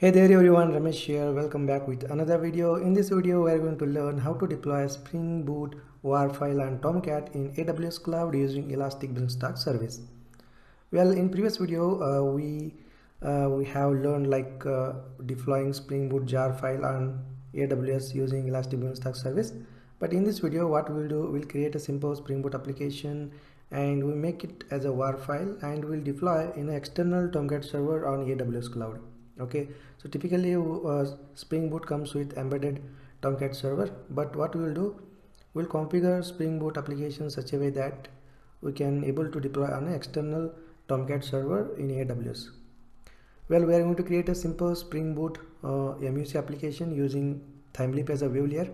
Hey there everyone, Ramesh here. Welcome back with another video. In this video, we are going to learn how to deploy Springboot, WAR file and Tomcat in AWS Cloud using Elastic Beanstalk service. Well, in previous video, we have learned deploying Springboot jar file on AWS using Elastic Beanstalk service. But in this video, what we'll do, we'll create a simple Springboot application and we make it as a WAR file and we'll deploy in an external Tomcat server on AWS Cloud. Okay, so typically Spring Boot comes with embedded Tomcat server, but what we will do, we'll configure Spring Boot application such a way that we can able to deploy on an external Tomcat server in AWS. Well, we are going to create a simple Spring Boot MUC application using Thymeleaf as a view layer,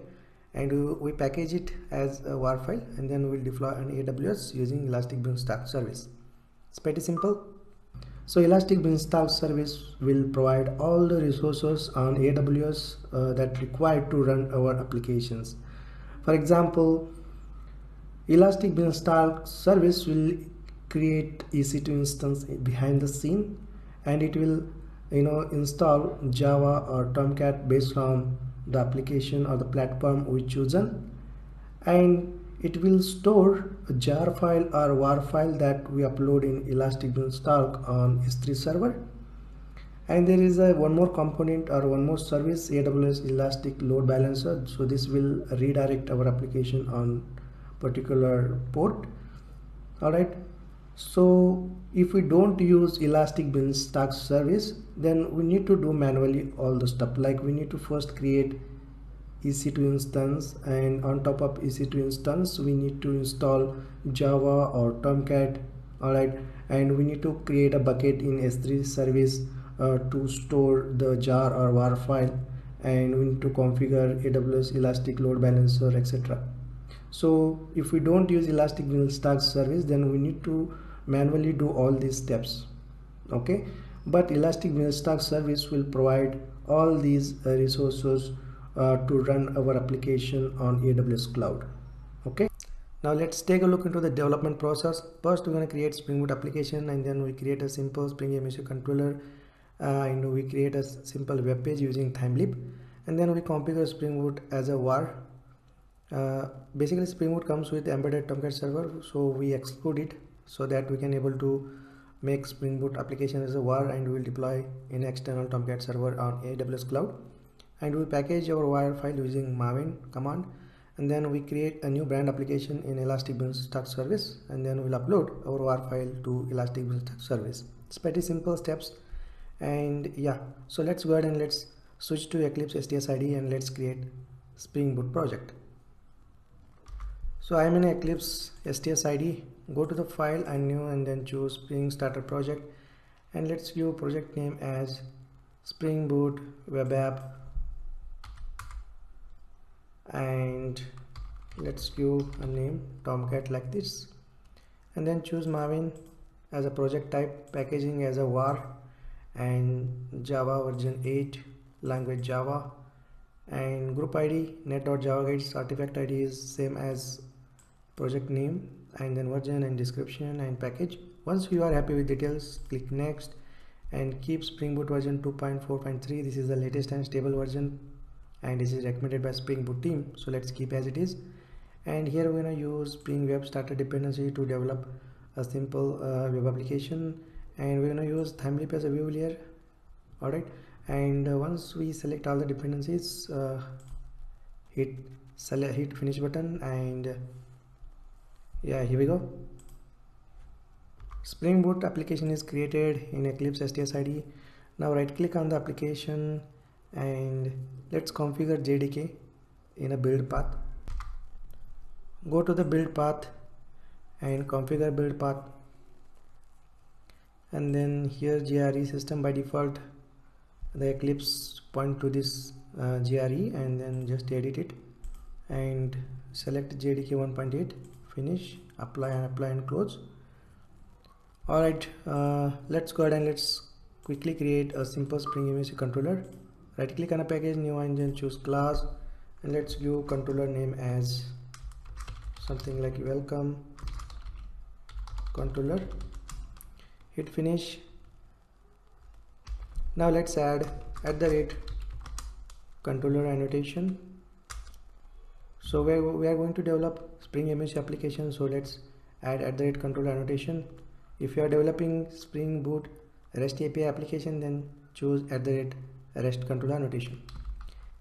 and we package it as a WAR file, and then we'll deploy on AWS using Elastic Beanstalk service. It's pretty simple. So Elastic Beanstalk service will provide all the resources on AWS that required to run our applications. For example, Elastic Beanstalk service will create EC2 instance behind the scene, and it will install Java or Tomcat based on the application or the platform we chosen, and it will store a jar file or WAR file that we upload in Elastic Beanstalk on S3 server. And there is one more component or one more service, AWS Elastic Load Balancer. So this will redirect our application on particular port. Alright, so if we don't use Elastic Beanstalk service, then we need to do manually all the stuff. Like we need to first create EC2 instance, and on top of EC2 instance we need to install Java or Tomcat. Alright, and we need to create a bucket in S3 service to store the jar or WAR file, and we need to configure AWS Elastic Load Balancer, etc. So if we don't use Elastic Beanstalk service, then we need to manually do all these steps. Okay, but Elastic Beanstalk service will provide all these resources to run our application on AWS Cloud. Okay, now let's take a look into the development process. First, we're going to create Spring Boot application, and then we create a simple Spring MUC controller, and we create a simple web page using Thymeleaf, and then we configure Spring Boot as a WAR. Basically, Spring Boot comes with embedded Tomcat server, so we exclude it so that we can able to make Spring Boot application as a WAR, and we will deploy in external Tomcat server on AWS Cloud. And we package our WAR file using Maven command, and then we create a new brand application in Elastic Beanstalk service, and then we'll upload our WAR file to Elastic Beanstalk service. It's pretty simple steps. And yeah, so let's go ahead and let's switch to Eclipse STSID and let's create Spring Boot project. So I'm in Eclipse STSID. Go to the file and new, and then choose Spring Starter project, and let's give project name as Spring Boot Web App, and let's give a name Tomcat like this, and then choose Maven as a project type, packaging as a WAR, and Java version 8, language Java, and group ID net.java guides, artifact ID is same as project name, and then version and description and package. Once you are happy with details, click next, and keep Spring Boot version 2.4.3. this is the latest and stable version, and this is recommended by Spring Boot team, so let's keep as it is. And here we're going to use Spring Web Starter dependency to develop a simple web application, and we're going to use Thymeleaf as a view layer. Alright, and once we select all the dependencies, hit finish button, and yeah, here we go. Spring Boot application is created in Eclipse STSID. Now right click on the application and let's configure JDK in a build path. Go to the build path and configure build path, and then here GRE system by default, the Eclipse point to this GRE, and then just edit it and select JDK 1.8, finish, apply and close. Alright, let's go ahead and let's quickly create a simple Spring MUC controller. Right click on a package, new, and then choose class, and let's give controller name as something like welcome controller. Hit finish. Now let's add controller annotation. So we are going to develop Spring MVC application, so let's add controller annotation. If you are developing Spring Boot REST API application, then choose REST controller annotation.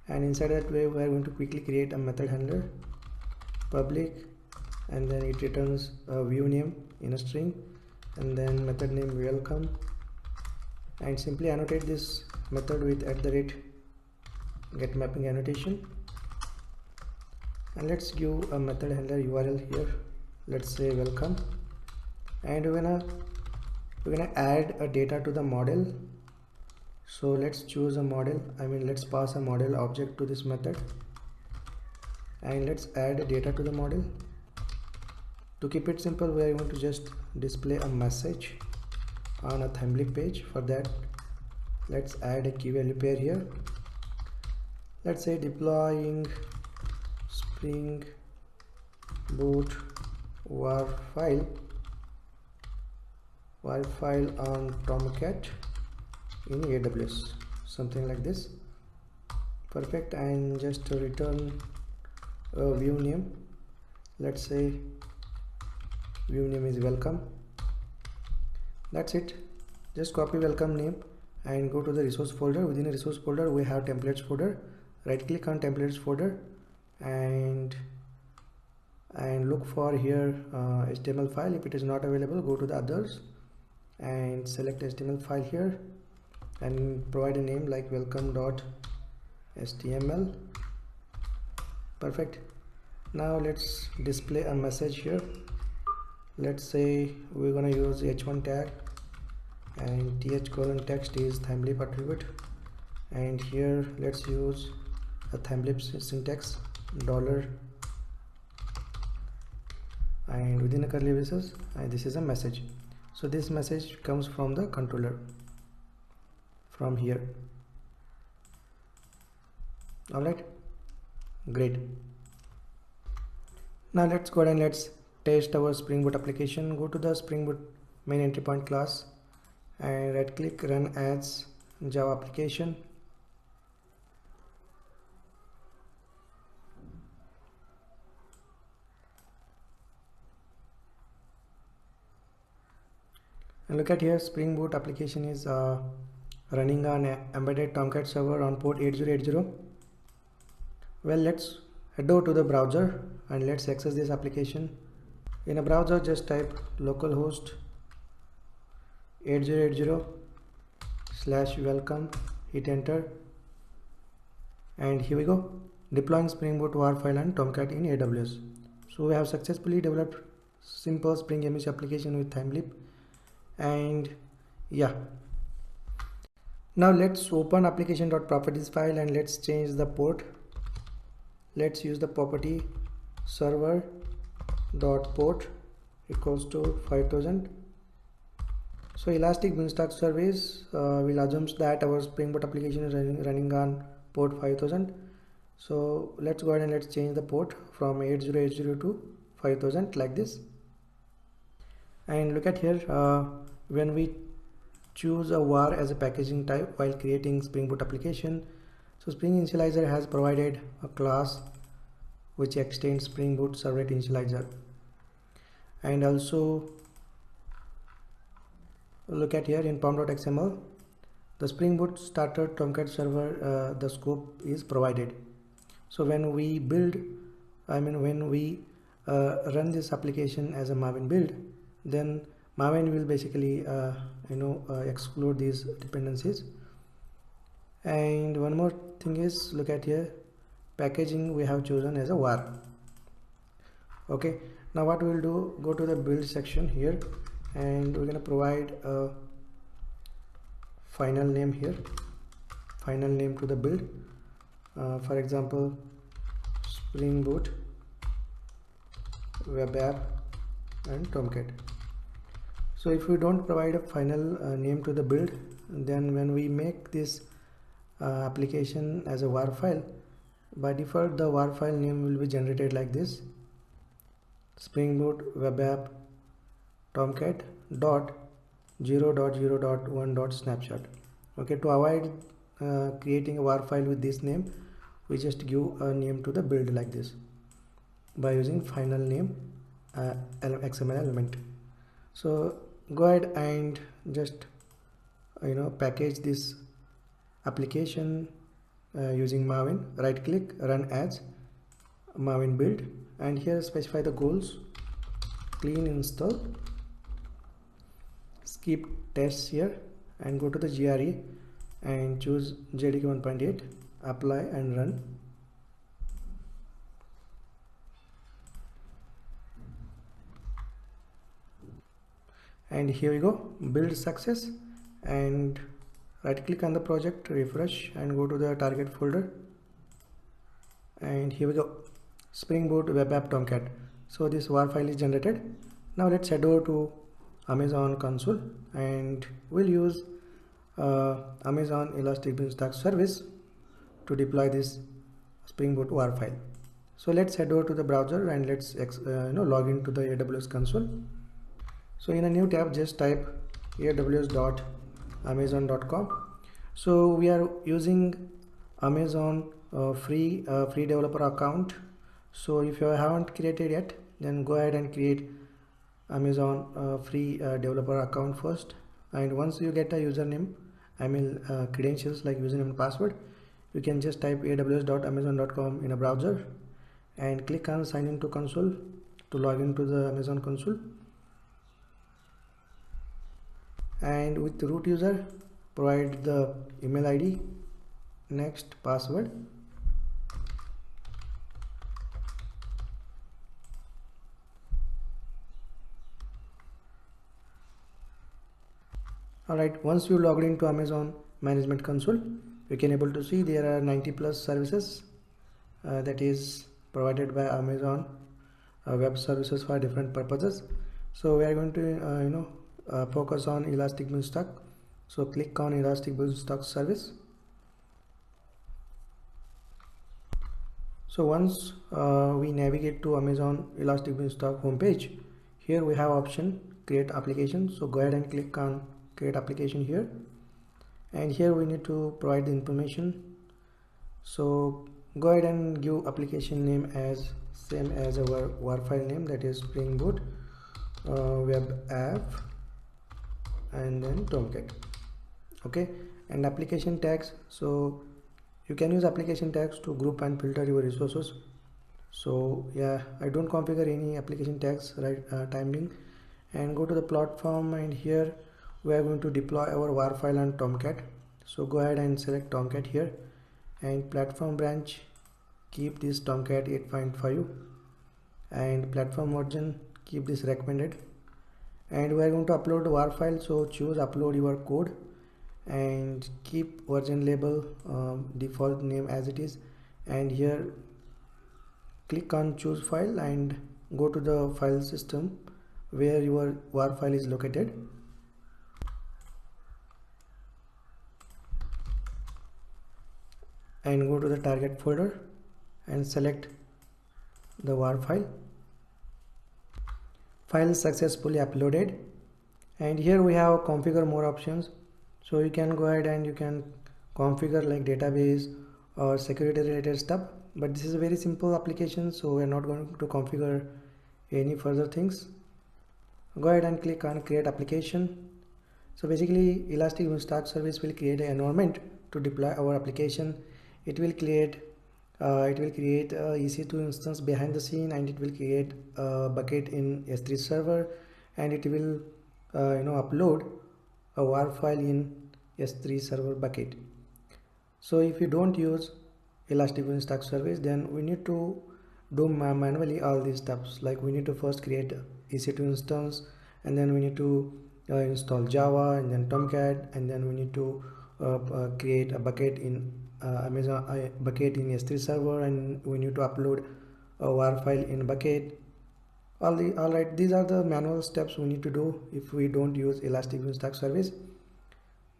And inside that way we are going to quickly create a method handler, public, and then it returns a view name in a string, and then method name welcome, and simply annotate this method with @getMapping annotation. And let's give a method handler URL here, let's say welcome, and we're gonna add a data to the model. So let's choose a model, let's pass a model object to this method, and let's add data to the model. To keep it simple, we are going to just display a message on a Thymeleaf page. For that, let's add a key value pair here. Let's say deploying Spring Boot war file on Tomcat in AWS, something like this. Perfect. And just to return a view name, let's say view name is welcome. That's it. Just copy welcome name and go to the resource folder. Within a resource folder we have templates folder. Right click on templates folder and look for here HTML file. If it is not available, go to the others and select HTML file here and provide a name like welcome.html. Perfect. Now let's display a message here. Let's say we're gonna use h1 tag and th:\text is Thymeleaf attribute, and here let's use a Thymeleaf syntax $, and within a curly braces, and this is a message. So this message comes from the controller from here. Alright, great. Now let's go ahead and let's test our Spring Boot application. Go to the Spring Boot main entry point class and right click, run as Java application. And look at here, Spring Boot application is running on embedded Tomcat server on port 8080. Well, let's head over to the browser and let's access this application. In a browser, just type localhost 8080/welcome, hit enter, and here we go, deploying Spring Boot war file and Tomcat in AWS. So we have successfully developed simple Spring MVC application with Thymeleaf. And yeah, now let's open application.properties file and let's change the port. Let's use the property server.port equals to 5000. So Elastic Beanstalk service will assume that our Spring Boot application is running on port 5000. So let's go ahead and let's change the port from 8080 to 5000 like this. And look at here, when we choose a var as a packaging type while creating Spring Boot application, so Spring Initializer has provided a class which extends Spring Boot Servlet Initializer. And also look at here in pom.xml, the Spring Boot starter Tomcat server, the scope is provided. So when we build, when we run this application as a Maven build, then Maven will basically exclude these dependencies. And one more thing is, look at here, packaging we have chosen as a var. Okay, now what we will do, go to the build section here and we're going to provide a final name here, final name to the build, for example Spring Boot web app and Tomcat. So if we don't provide a final name to the build, then when we make this application as a var file, by default the var file name will be generated like this: Spring Boot web app Tomcat .0.0.1.snapshot. Okay, to avoid creating a war file with this name, we just give a name to the build like this by using final name XML element. So go ahead and just package this application using Maven. Right click, run as Maven build, and here specify the goals, clean install, skip tests here, and go to the GRE and choose JDK 1.8, apply and run. And here we go, build success. And right click on the project, refresh, and go to the target folder. And here we go, Springboot web app Tomcat. So this war file is generated. Now let's head over to Aws Console, and we'll use Amazon Elastic Beanstalk service to deploy this Springboot war file. So let's head over to the browser and let's log into the AWS console. So in a new tab, just type aws.amazon.com. so we are using Amazon free developer account. So if you haven't created yet, then go ahead and create Amazon free developer account first. And once you get a username, credentials like username and password, you can just type aws.amazon.com in a browser and click on sign in to console to log into the Amazon console. And with the root user, provide the email ID, next password. Alright, once you logged into Amazon management console, you can able to see there are 90 plus services that is provided by Amazon web services for different purposes. So we are going to focus on Elastic Beanstalk. So click on Elastic Beanstalk service. So once we navigate to Amazon Elastic Beanstalk homepage, here we have option create application. So go ahead and click on create application here, and here we need to provide the information. So go ahead and give application name as same as our war file name, that is Springboot web app, and then Tomcat. Okay, and application tags, so you can use application tags to group and filter your resources. So yeah, I don't configure any application tags right time being. And go to the platform, and here we are going to deploy our war file on Tomcat. So go ahead and select Tomcat here, and platform branch, keep this Tomcat 8.5, and platform version, keep this recommended. And we are going to upload the war file, so choose upload your code and keep version label default name as it is. And here click on choose file and go to the file system where your war file is located. And go to the target folder and select the war file. File successfully uploaded. And here we have configure more options. So you can go ahead and you can configure like database or security related stuff, but this is a very simple application, so we're not going to configure any further things. Go ahead and click on create application. So basically Elastic Beanstalk service will create an environment to deploy our application. It will create EC2 instance behind the scene, and it will create a bucket in S3 server, and it will upload a war file in S3 server bucket. So if you don't use Elastic Beanstalk service, then we need to do manually all these steps. Like we need to first create EC2 instance, and then we need to install Java, and then Tomcat, and then we need to create a bucket in Amazon bucket in S3 server, and we need to upload a war file in bucket. Alright, these are the manual steps we need to do if we don't use Elastic Beanstalk service.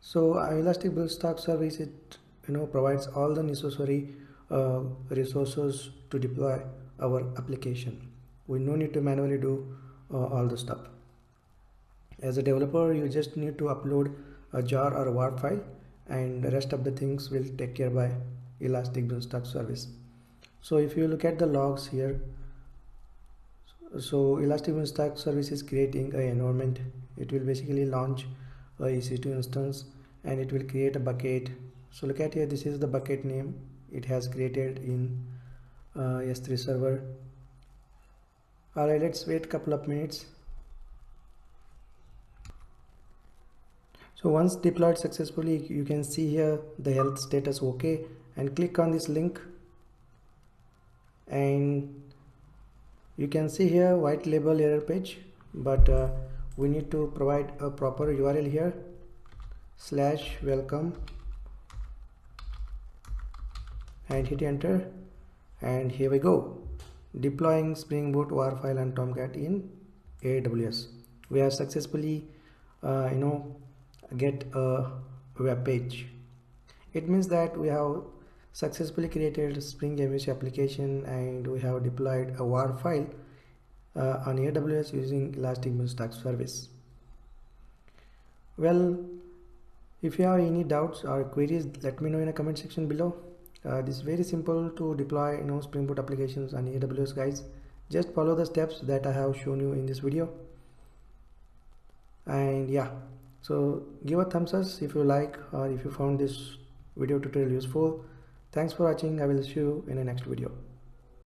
So Elastic Beanstalk service, it provides all the necessary resources to deploy our application. We no need to manually do all the stuff. As a developer, you just need to upload a jar or a war file, and the rest of the things will take care by Elastic Beanstalk service. So if you look at the logs here, so Elastic Beanstalk service is creating an environment. It will basically launch a EC2 instance and it will create a bucket. So look at here, this is the bucket name it has created in S3 server. Alright, let's wait a couple of minutes. So once deployed successfully, you can see here the health status okay, and click on this link and you can see here white label error page, but we need to provide a proper URL here, /welcome, and hit enter, and here we go, deploying Springboot, WAR file and Tomcat in AWS. We have successfully get a web page. It means that we have successfully created Spring MVC application and we have deployed a WAR file on AWS using Elastic Beanstalk service. Well, if you have any doubts or queries, let me know in the comment section below. This is very simple to deploy Spring Boot applications on AWS, guys. Just follow the steps that I have shown you in this video. And yeah, so give a thumbs up if you like or if you found this video tutorial useful. Thanks for watching. I will see you in the next video.